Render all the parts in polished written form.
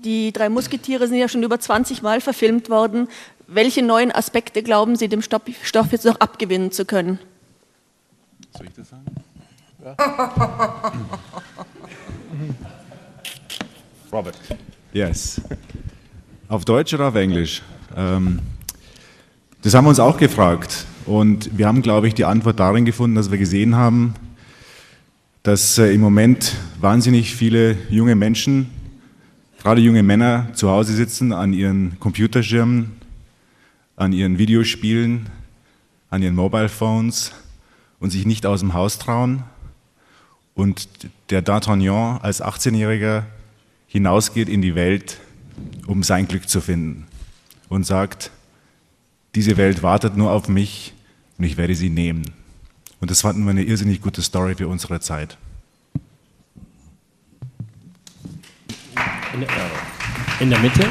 Die drei Musketiere sind ja schon über 20 Mal verfilmt worden. Welche neuen Aspekte glauben Sie, dem Stoff jetzt noch abgewinnen zu können? Soll ich das sagen? Ja. Robert. Yes. Auf Deutsch oder auf Englisch? Das haben wir uns auch gefragt. Und wir haben, glaube ich, die Antwort darin gefunden, dass wir gesehen haben, dass im Moment wahnsinnig viele junge Menschen, gerade junge Männer, zu Hause sitzen an ihren Computerschirmen, an ihren Videospielen, an ihren Mobile Phones und sich nicht aus dem Haus trauen. Und der D'Artagnan als 18-Jähriger hinausgeht in die Welt, um sein Glück zu finden und sagt, diese Welt wartet nur auf mich und ich werde sie nehmen. Und das fanden wir eine irrsinnig gute Story für unsere Zeit. In der Mitte. Ja.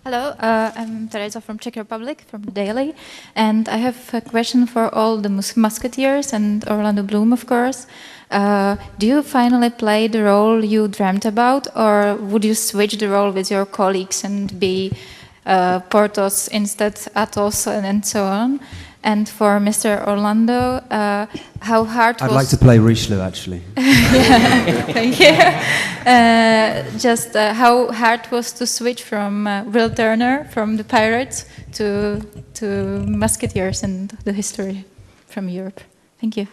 Hello, I'm Teresa from Czech Republic, from the Daily, and I have a question for all the Musketeers and Orlando Bloom, of course. Do you finally play the role you dreamt about, or would you switch the role with your colleagues and be Porthos instead Athos and so on? And for Mr. Orlando, how hard was... I'd like to play Richelieu, actually. Thank you. How hard was to switch from Will Turner, from the Pirates, to Musketeers and the history from Europe? Thank you.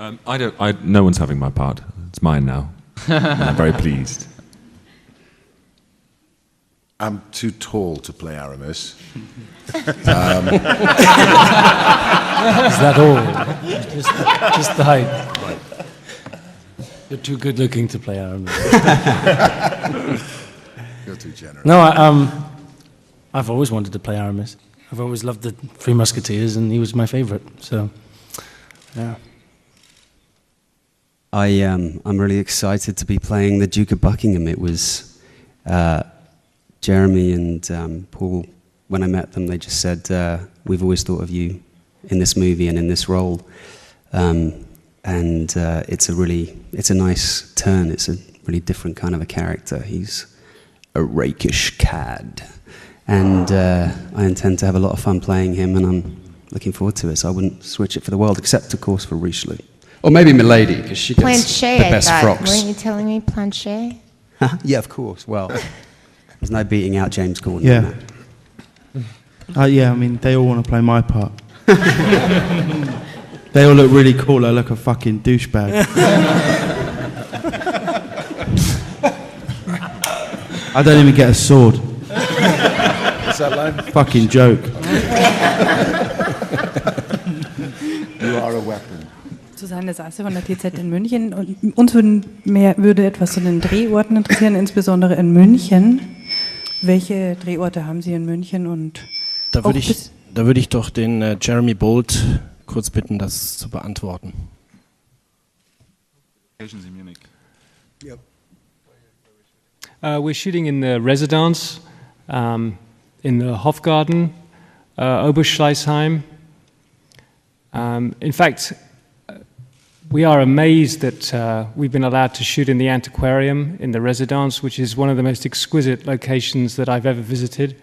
No one's having my part. It's mine now. I'm very pleased. I'm too tall to play Aramis. Is that all? Just the height. Right. You're too good looking to play Aramis. You're too generous. No, I've always wanted to play Aramis. I've always loved the Three Musketeers, and he was my favourite. So, yeah. I'm really excited to be playing the Duke of Buckingham. It was Jeremy and Paul. When I met them, they just said, "We've always thought of you in this movie and in this role." It's a nice turn. It's a really different kind of a character. He's a rakish cad, and I intend to have a lot of fun playing him, and I'm looking forward to it. So I wouldn't switch it for the world, except of course for Richelieu, or maybe Milady, because she gets Planchet, the best frocks. Weren't you telling me Planchet? Yeah, of course. Well, there's no beating out James Corden. Yeah. Yeah, I mean, they all want to play my part. They all look really cool. I look a fucking douchebag. I don't even get a sword. What's that line? Fucking joke. You are a weapon. Susanne Sasse von der TZ in München. Und uns würde etwas zu den Drehorten interessieren, insbesondere in München. Welche Drehorte haben Sie in München? Und da würde ich doch den Jeremy Bolt kurz bitten, das zu beantworten. Locations in Munich. Yep. We're shooting in the Residence, in the Hofgarten, Oberschleißheim. In fact, we are amazed that we've been allowed to shoot in the Antiquarium in the Residence, which is one of the most exquisite locations that I've ever visited.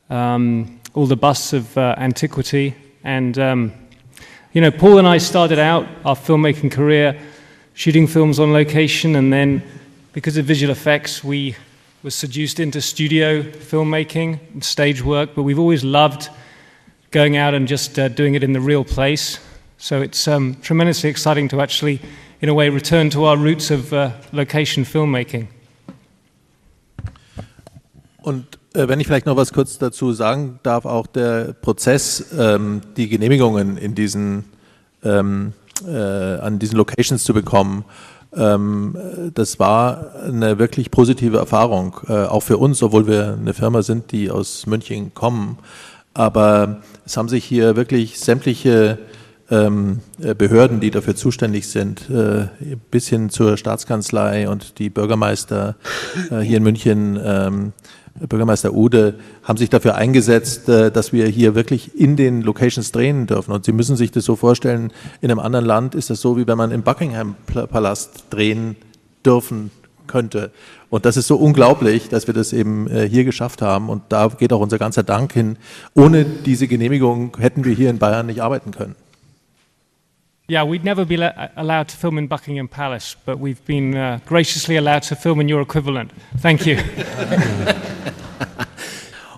All the busts of antiquity. And, Paul and I started out our filmmaking career shooting films on location, and then because of visual effects, we were seduced into studio filmmaking and stage work, but we've always loved going out and just doing it in the real place. So it's tremendously exciting to actually, in a way, return to our roots of location filmmaking. Und wenn ich vielleicht noch was kurz dazu sagen darf, auch der Prozess, die Genehmigungen in an diesen Locations zu bekommen, das war eine wirklich positive Erfahrung, auch für uns, obwohl wir eine Firma sind, die aus München kommen. Aber es haben sich hier wirklich sämtliche Behörden, die dafür zuständig sind, bis hin zur Staatskanzlei und die Bürgermeister hier in München, Bürgermeister Ude, haben sich dafür eingesetzt, dass wir hier wirklich in den Locations drehen dürfen. Und Sie müssen sich das so vorstellen, in einem anderen Land ist das so, wie wenn man im Buckingham Palast drehen dürfen könnte. Und das ist so unglaublich, dass wir das eben hier geschafft haben. Und da geht auch unser ganzer Dank hin. Ohne diese Genehmigung hätten wir hier in Bayern nicht arbeiten können. Yeah, we'd never be allowed to film in Buckingham Palace, but we've been graciously allowed to film in your equivalent. Thank you.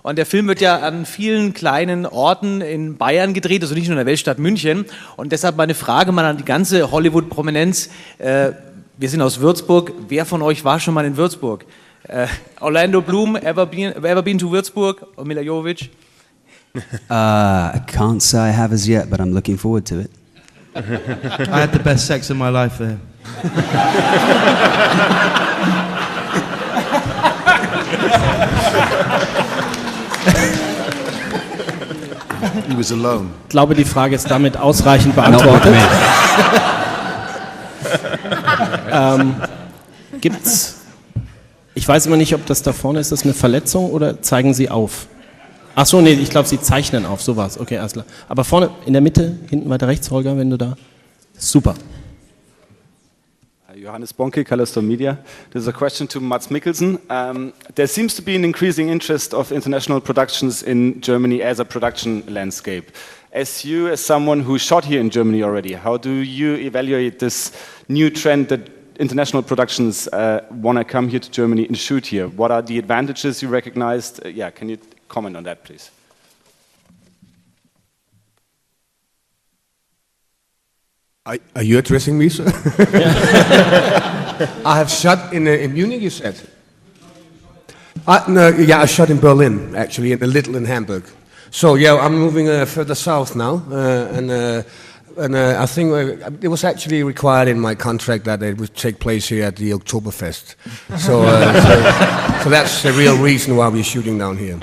Und der Film wird ja an vielen kleinen Orten in Bayern gedreht, also nicht nur in der Weltstadt München. Und deshalb meine Frage mal an die ganze Hollywood-Prominenz. Wir sind aus Würzburg. Wer von euch war schon mal in Würzburg? Orlando Bloom, ever been to Würzburg? Or Mila Jovovich? I can't say I have as yet, but I'm looking forward to it. I had the best sex of my life there. He was alone. Ich glaube, die Frage ist damit ausreichend beantwortet. Gibt's? Ich weiß immer nicht, ob das da vorne ist. Das eine Verletzung oder zeigen Sie auf? Ach so, nee, ich glaube, Sie zeichnen auf. So war's. Okay, alles klar. Aber vorne in der Mitte, hinten weiter rechts, Holger, wenn du da. Super. Johannes Bonke, Callisto Media. This is a question to Mads Mikkelsen. There seems to be an increasing interest of international productions in Germany as a production landscape. As you, as someone who shot here in Germany already, how do you evaluate this new trend that international productions want to come here to Germany and shoot here? What are the advantages you recognized? Can you comment on that, please? Are you addressing me, sir? I have shot in Munich, you said? No, I shot in Berlin, actually, in Little in Hamburg. So, I'm moving further south now, and I think it was actually required in my contract that it would take place here at the Oktoberfest. So that's the real reason why we're shooting down here.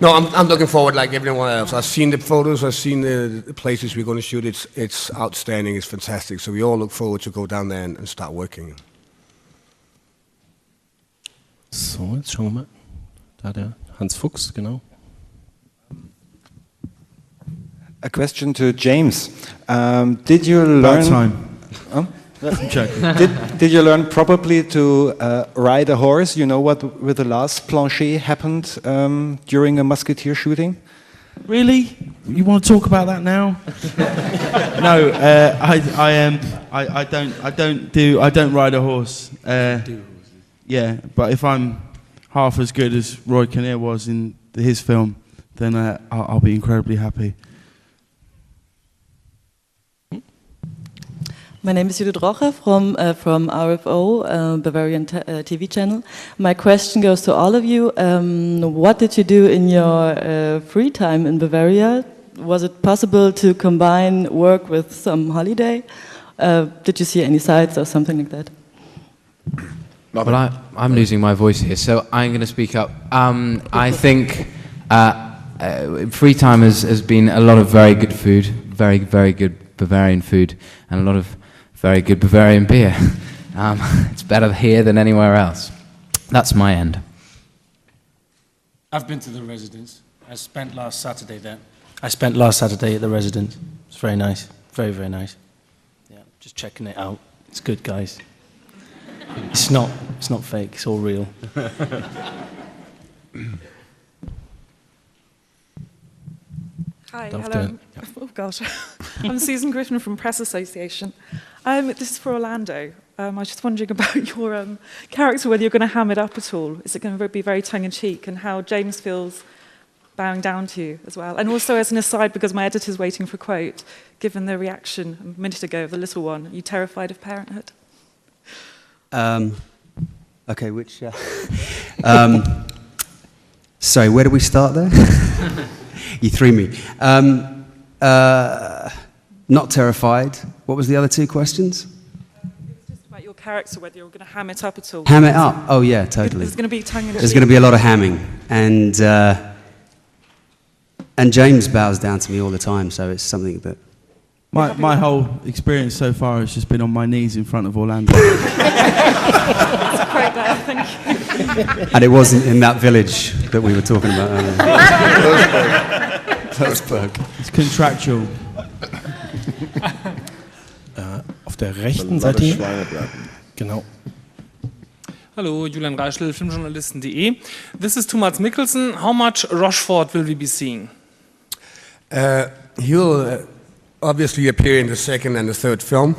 No, I'm looking forward like everyone else. I've seen the photos, I've seen the places we're going to shoot. It's outstanding, it's fantastic. So we all look forward to go down there and start working. So, jetzt schauen wir mal. Da der Hans Fuchs, genau. A question to James. Did you learn? Did you learn probably to ride a horse? You know what with the last plancher happened during a musketeer shooting? Really? You want to talk about that now? No, I don't ride a horse. Yeah, but if I'm half as good as Roy Kinnear was in his film, then I'll be incredibly happy. My name is Judith Roche from RFO, Bavarian TV channel. My question goes to all of you. What did you do in your free time in Bavaria? Was it possible to combine work with some holiday? Did you see any sights or something like that? Well, I'm losing my voice here, so I'm going to speak up. I think free time has been a lot of very good food, very, very good Bavarian food, and a lot of very good Bavarian beer. It's better here than anywhere else. That's my end. I've been to the residence. I spent last Saturday there. I spent last Saturday at the residence. It's very nice. Very, very nice. Yeah, just checking it out. It's good, guys. It's not fake. It's all real. Hi, hello. Oh gosh, I'm Susan Griffin from Press Association. This is for Orlando. I was just wondering about your character, whether you're going to ham it up at all. Is it going to be very tongue-in-cheek, and how James feels bowing down to you as well? And also, as an aside, because my editor's waiting for a quote, given the reaction a minute ago of the little one, are you terrified of parenthood? Okay, which... sorry, where do we start there? You threw me. Not terrified. What was the other two questions? It's just about your character, whether you're going to ham it up at all. Ham it up? Oh, yeah, totally. There's going to be tongue-in-cheek. There's going to be a lot of hamming. And James bows down to me all the time, so it's something that... My whole experience so far has just been on my knees in front of Orlando. That's great there, thank you. And it wasn't in that village that we were talking about earlier. Würzburg. It's contractual. Auf der rechten Seite hier. Genau. Hello, Julian Reischl, filmjournalisten.de. This is to Mads Mikkelsen. How much Rochefort will we be seeing? He'll obviously appear in the second and the third film.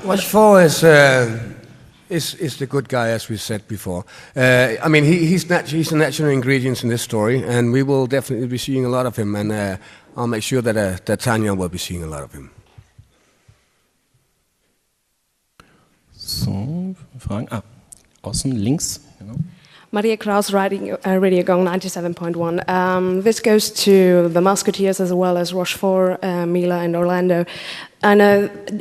Rochefort is the good guy, as we said before. I mean, he's the natural ingredients in this story, and we will definitely be seeing a lot of him, and I'll make sure that D'Artagnan will be seeing a lot of him. So, Fragen. Außen links. Genau. Maria Kraus, Radio Gong 97.1. This goes to the Musketeers as well as Rochefort, Mila, and Orlando. And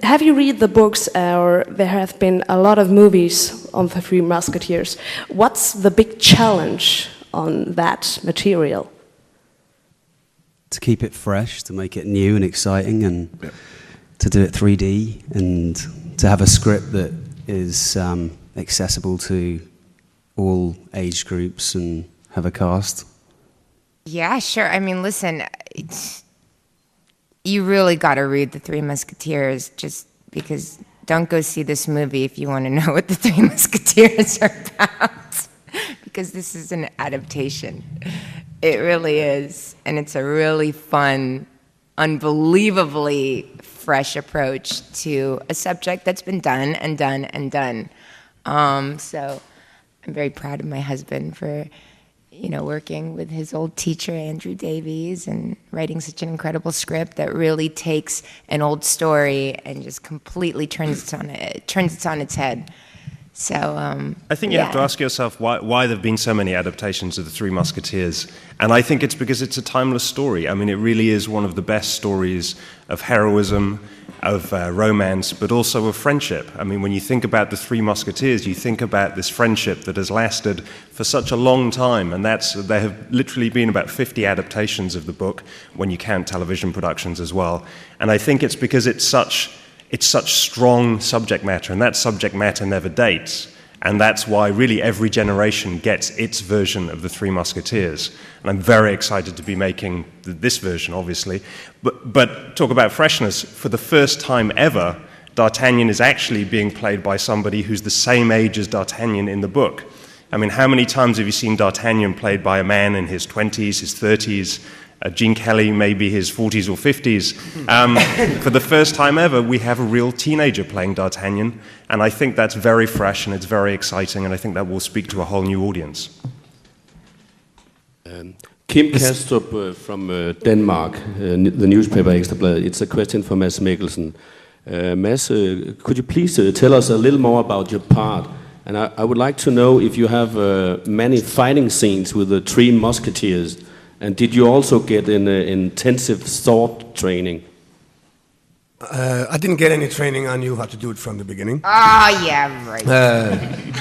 have you read the books, or there have been a lot of movies on the Three Musketeers? What's the big challenge on that material? To keep it fresh, to make it new and exciting, and to do it 3D, and to have a script that is accessible to all age groups and have a cast. Yeah, sure. I mean, listen, you really got to read The Three Musketeers, just because don't go see this movie if you want to know what The Three Musketeers are about, because this is an adaptation. It really is. And it's a really fun, unbelievably fresh approach to a subject that's been done and done and done. So I'm very proud of my husband for, working with his old teacher, Andrew Davies, and writing such an incredible script that really takes an old story and just completely turns it on its head. So I think you have to ask yourself why there have been so many adaptations of The Three Musketeers. And I think it's because it's a timeless story. I mean, it really is one of the best stories of heroism, of romance, but also of friendship. I mean, when you think about The Three Musketeers, you think about this friendship that has lasted for such a long time. And there have literally been about 50 adaptations of the book, when you count television productions as well. And I think it's because it's such strong subject matter, and that subject matter never dates. And that's why really every generation gets its version of The Three Musketeers. And I'm very excited to be making this version, obviously. But talk about freshness, for the first time ever, D'Artagnan is actually being played by somebody who's the same age as D'Artagnan in the book. I mean, how many times have you seen D'Artagnan played by a man in his 20s, his 30s, Gene Kelly, maybe his 40s or 50s. For the first time ever, we have a real teenager playing D'Artagnan, and I think that's very fresh and it's very exciting, and I think that will speak to a whole new audience. Kim Kastrup from Denmark, the newspaper Ekstra Bladet. It's a question for Mads Mikkelsen. Mads, could you please tell us a little more about your part? And I would like to know if you have many fighting scenes with the Three Musketeers. And did you also get an intensive sword training? I didn't get any training. I knew how to do it from the beginning. Oh, yeah, right.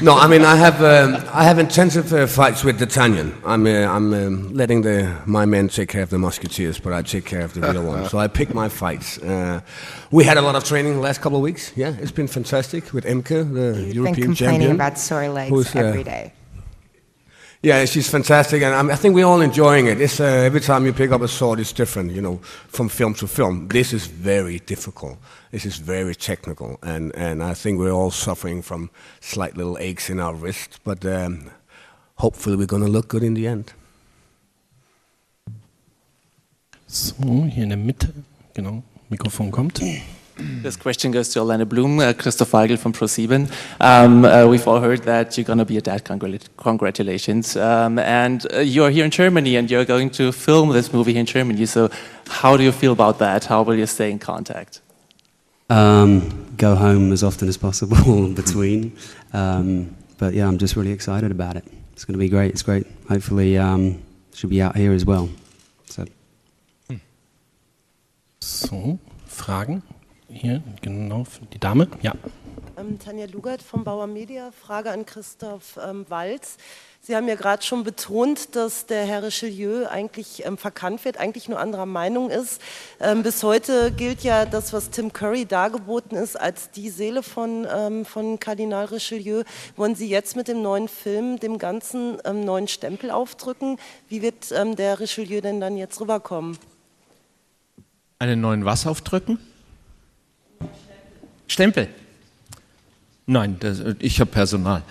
No, I mean, I have intensive fights with D'Artagnan. I'm letting my men take care of the Musketeers, but I take care of the real ones. So I pick my fights. We had a lot of training the last couple of weeks. Yeah, it's been fantastic with Emke, the European champion. Been complaining about sore legs every day. Yeah, she's fantastic, and I think we're all enjoying it. It's every time you pick up a sword, it's different, from film to film. This is very difficult. This is very technical, and I think we're all suffering from slight little aches in our wrist, but hopefully we're going to look good in the end. So, hier in der Mitte, genau, Mikrofon kommt. This question goes to Orlando Bloom, Christoph Weigel from ProSieben. We've all heard that you're going to be a dad. Congratulations. And you're here in Germany, and you're going to film this movie here in Germany. So how do you feel about that? How will you stay in contact? Go home as often as possible in between. But yeah, I'm just really excited about it. It's going to be great. It's great. Hopefully, should be out here as well. So, Fragen? Hier, genau, die Dame, ja. Tanja Lugert vom Bauer Media, Frage an Christoph Waltz. Sie haben ja gerade schon betont, dass der Herr Richelieu eigentlich verkannt wird, eigentlich nur anderer Meinung ist. Bis heute gilt ja das, was Tim Curry dargeboten ist, als die Seele von Kardinal Richelieu. Wollen Sie jetzt mit dem neuen Film dem Ganzen neuen Stempel aufdrücken? Wie wird der Richelieu denn dann jetzt rüberkommen? Einen neuen was aufdrücken? Stempel? Nein, ich habe Personal.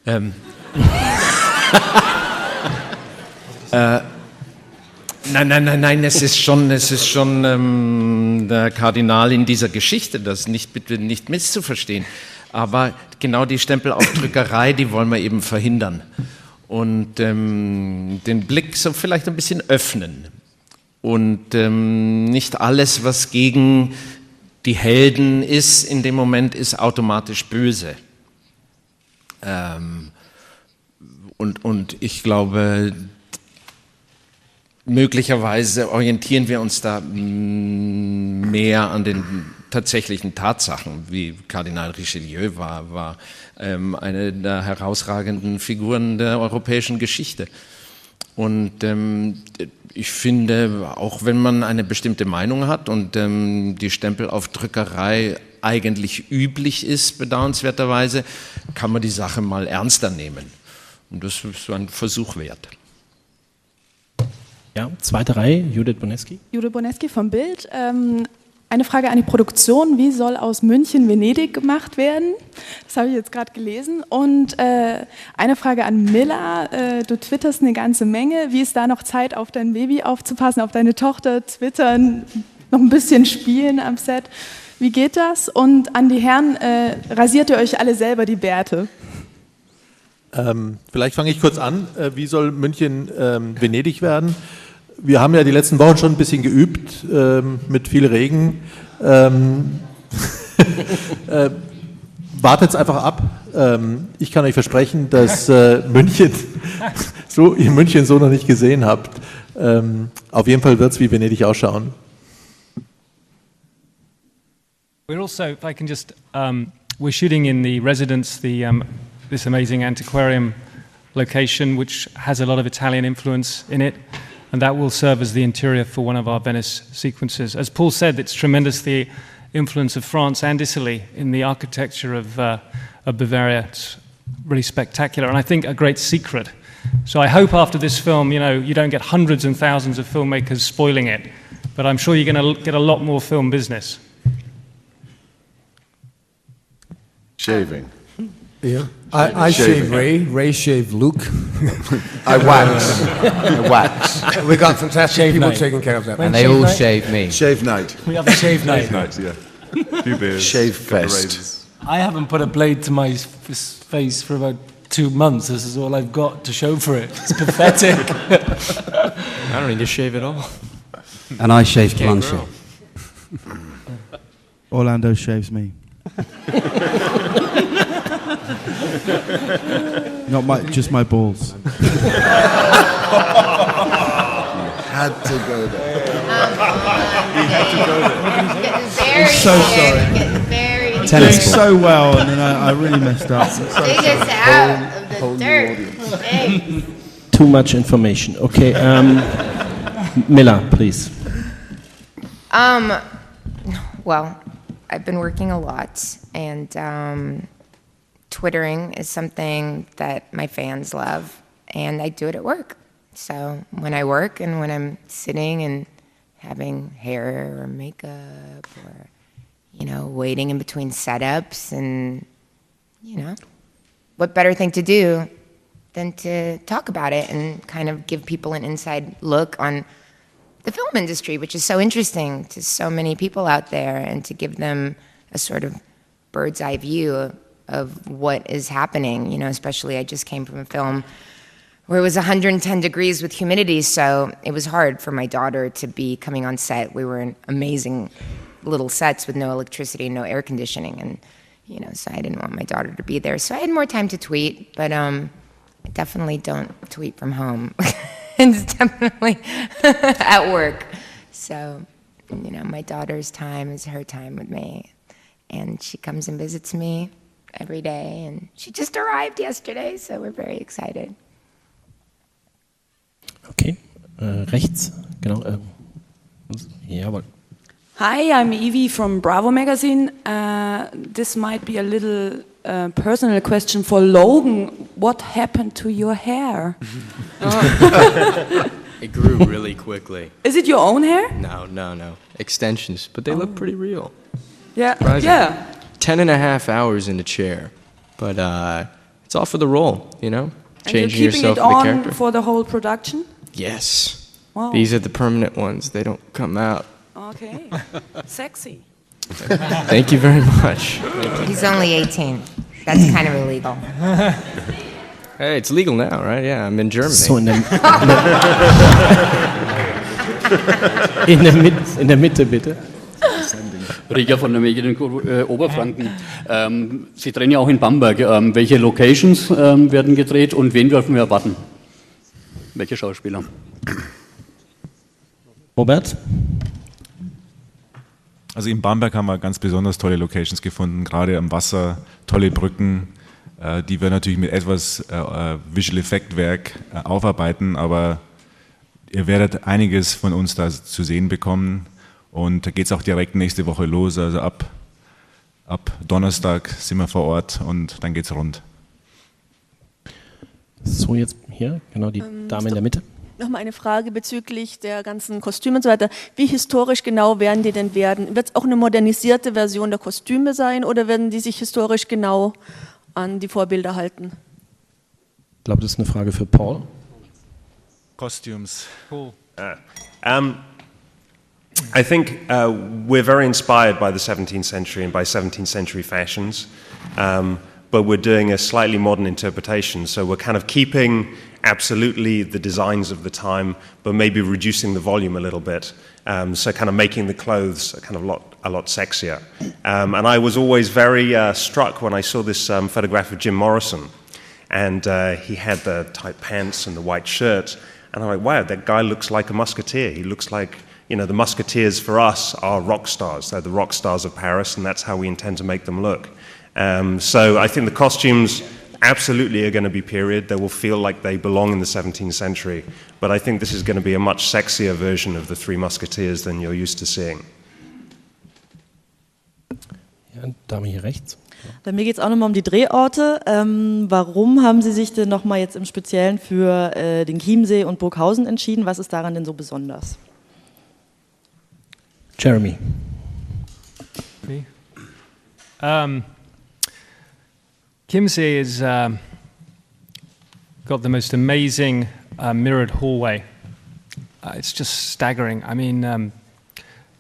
Nein, es ist schon der Kardinal in dieser Geschichte, das bitte nicht misszuverstehen. Aber genau die Stempelaufdrückerei, die wollen wir eben verhindern. Und den Blick so vielleicht ein bisschen öffnen. Und nicht alles, was gegen die Helden ist, in dem Moment ist automatisch böse. Und ich glaube, möglicherweise orientieren wir uns da mehr an den tatsächlichen Tatsachen, wie Kardinal Richelieu war eine der herausragenden Figuren der europäischen Geschichte. Und ich finde, auch wenn man eine bestimmte Meinung hat und die Stempelaufdrückerei eigentlich üblich ist, bedauernswerterweise, kann man die Sache mal ernster nehmen. Und das ist so ein Versuch wert. Ja, zweite Reihe, Judith Boneski. Judith Boneski vom Bild. Eine Frage an die Produktion. Wie soll aus München Venedig gemacht werden? Das habe ich jetzt gerade gelesen. Und eine Frage an Milla. Du twitterst eine ganze Menge. Wie ist da noch Zeit, auf dein Baby aufzupassen, auf deine Tochter, twittern, noch ein bisschen spielen am Set? Wie geht das? Und an die Herren, rasiert ihr euch alle selber die Bärte? Vielleicht fange ich kurz an. Wie soll München Venedig werden? Wir haben ja die letzten Wochen schon ein bisschen geübt, mit viel Regen. Wartet's einfach ab. Ich kann euch versprechen, dass ihr München so noch nicht gesehen habt. Auf jeden Fall wird es wie Venedig ausschauen. We're also, if I can just, we're shooting in the residence, this amazing antiquarium location, which has a lot of Italian influence in it, and that will serve as the interior for one of our Venice sequences. As Paul said, it's tremendous the influence of France and Italy in the architecture of Bavaria. It's really spectacular, and I think a great secret. So I hope after this film, you don't get hundreds and thousands of filmmakers spoiling it, but I'm sure you're going to get a lot more film business. Shaving. Yeah. I shave Ray shaved Luke. I wax. We got fantastic Shave people night. taking care of that. And they all shave me. Shave night. We have a shave night. Yeah. Few beers. Shave fest. I haven't put a blade to my face for about 2 months. This is all I've got to show for it. It's pathetic. I don't need to shave at all. And I shave Blanchet. Orlando shaves me. Just my balls. Had to go there. He had to go there. I'm so sorry. I'm doing so well, and then I really messed up. Dig us out of the dirt. Hey. Too much information. Okay, Milla, please. Well, I've been working a lot, and Twittering is something that my fans love, and I do it at work. So when I work and when I'm sitting and having hair or makeup or, waiting in between setups and, what better thing to do than to talk about it and kind of give people an inside look on the film industry, which is so interesting to so many people out there, and to give them a sort of bird's eye view of what is happening, especially I just came from a film where it was 110 degrees with humidity, so it was hard for my daughter to be coming on set. We were in amazing little sets with no electricity, no air conditioning, and, so I didn't want my daughter to be there. So I had more time to tweet, but I definitely don't tweet from home. It's definitely at work. So, my daughter's time is her time with me, and she comes and visits me every day, and she just arrived yesterday, so we're very excited. Okay, rechts, genau. Jawohl. Hi, I'm Evie from Bravo Magazine. This might be a little personal question for Logan. What happened to your hair? It grew really quickly. Is it your own hair? No. Extensions, but they look pretty real. Yeah, Surprising. yeah. 10.5 hours in the chair, but it's all for the role, you know? And you're Changing keeping yourself it in the on character. for the whole production? Yes. Wow. These are the permanent ones. They don't come out. Okay. Sexy. Thank you very much. He's only 18. That's kind of illegal. Hey, it's legal now, right? Yeah, I'm in Germany. So in der Mitte, bitte. Rieger von der Medien Oberfranken. Sie drehen ja auch in Bamberg. Welche Locations werden gedreht und wen dürfen wir erwarten? Welche Schauspieler? Robert? Also in Bamberg haben wir ganz besonders tolle Locations gefunden, gerade am Wasser, tolle Brücken, die wir natürlich mit etwas Visual Effect Werk aufarbeiten, aber ihr werdet einiges von uns da zu sehen bekommen und da geht es auch direkt nächste Woche los, also ab Donnerstag sind wir vor Ort und dann geht's rund. So, jetzt hier, genau die Dame in der Mitte. Nochmal eine Frage bezüglich der ganzen Kostüme und so weiter. Wie historisch genau werden die denn werden? Wird es auch eine modernisierte Version der Kostüme sein oder werden die sich historisch genau an die Vorbilder halten? Ich glaube, das ist eine Frage für Paul. Costumes. Cool. I think we're very inspired by the 17th century and by 17th century fashions, but we're doing a slightly modern interpretation. So we're kind of keeping absolutely the designs of the time, but maybe reducing the volume a little bit. So kind of making the clothes kind of a lot sexier. And I was always very struck when I saw this photograph of Jim Morrison, and he had the tight pants and the white shirt, and I'm like, wow, that guy looks like a musketeer. He looks like, you know, the musketeers for us are rock stars. They're the rock stars of Paris, and that's how we intend to make them look. So I think the costumes absolutely are going to be period. They will feel like they belong in the 17th century. But I think this is going to be a much sexier version of the Three Musketeers than you're used to seeing. Ja, Dame hier rechts. Bei mir geht es auch nochmal um die Drehorte. Warum haben Sie sich denn nochmal jetzt im Speziellen für den Chiemsee und Burghausen entschieden? Was ist daran denn so besonders? Jeremy. Me? Chiemsee is got the most amazing mirrored hallway. It's just staggering. I mean,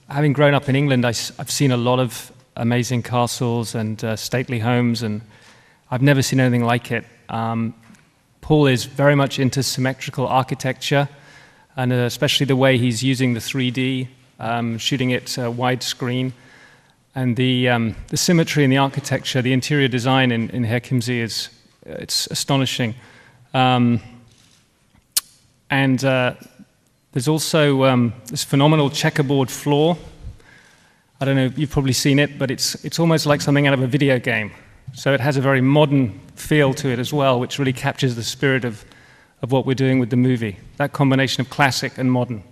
having grown up in England, I've seen a lot of amazing castles and stately homes, and I've never seen anything like it. Paul is very much into symmetrical architecture, and especially the way he's using the 3D, shooting it widescreen. And the symmetry in the architecture, the interior design in Herr Chiemsee it's astonishing. And there's also this phenomenal checkerboard floor. I don't know, you've probably seen it, but it's almost like something out of a video game. So it has a very modern feel to it as well, which really captures the spirit of what we're doing with the movie. That combination of classic and modern.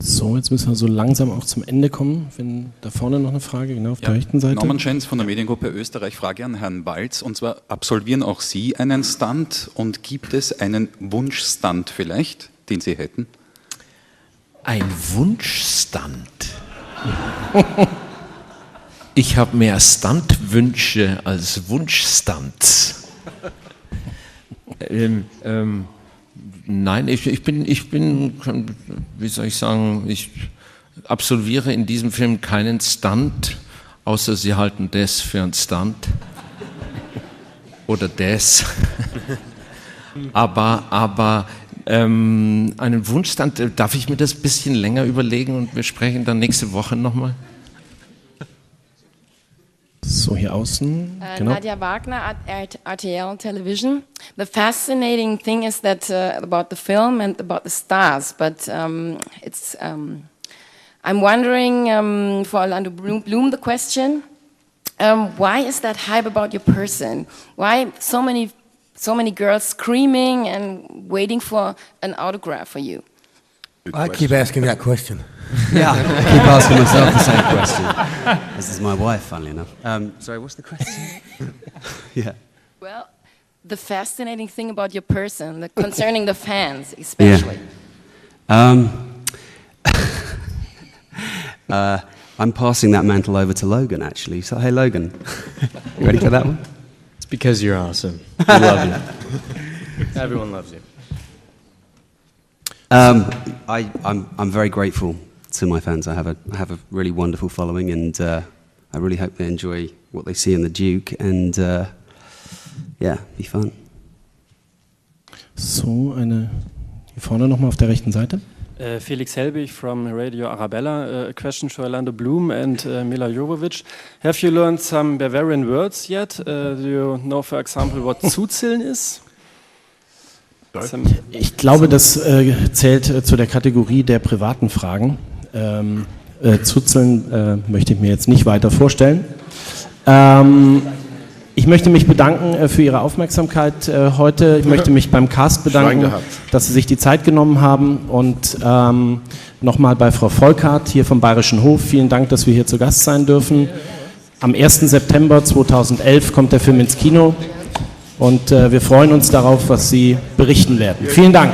So, jetzt müssen wir so langsam auch zum Ende kommen. Wenn da vorne noch eine Frage, genau auf der rechten Seite. Norman Schenz von der Mediengruppe Österreich. Frage an Herrn Walz. Und zwar, absolvieren auch Sie einen Stunt und gibt es einen Wunschstunt vielleicht, den Sie hätten? Ein Wunschstunt? Ich habe mehr Stuntwünsche als Wunschstunts. Nein, ich bin, wie soll ich sagen, ich absolviere in diesem Film keinen Stunt, außer Sie halten das für einen Stunt. Oder das. aber einen Wunschstunt, darf ich mir das ein bisschen länger überlegen und wir sprechen dann nächste Woche nochmal? So, hier außen. Genau. Nadia Wagner at RTL Television. The fascinating thing is that about the film and about the stars, but I'm wondering for Orlando Bloom the question, why is that hype about your person? Why so many girls screaming and waiting for an autograph for you? I keep asking that question. Yeah, I keep asking myself the same question. This is my wife, funnily enough. Sorry, what's the question? Yeah. Well, the fascinating thing about your person, concerning the fans especially. Yeah. I'm passing that mantle over to Logan, actually. So, hey, Logan, you ready for that one? It's because you're awesome. We love you. Everyone loves you. I'm very grateful to my fans. I have a really wonderful following, and I really hope they enjoy what they see in the Duke, and yeah, be fun. So, hier vorne nochmal auf der rechten Seite. Felix Helbig from Radio Arabella. A question to Orlando Bloom and Mila Jovovich. Have you learned some Bavarian words yet? Do you know, for example, what Zuzeln is? Ich glaube, das zählt zu der Kategorie der privaten Fragen. Zuzeln möchte ich mir jetzt nicht weiter vorstellen. Ich möchte mich bedanken für Ihre Aufmerksamkeit heute. Ich möchte mich beim Cast bedanken, dass Sie sich die Zeit genommen haben. Und nochmal bei Frau Volkart hier vom Bayerischen Hof. Vielen Dank, dass wir hier zu Gast sein dürfen. Am 1. September 2011 kommt der Film ins Kino. Und wir freuen uns darauf, was Sie berichten werden. Vielen Dank.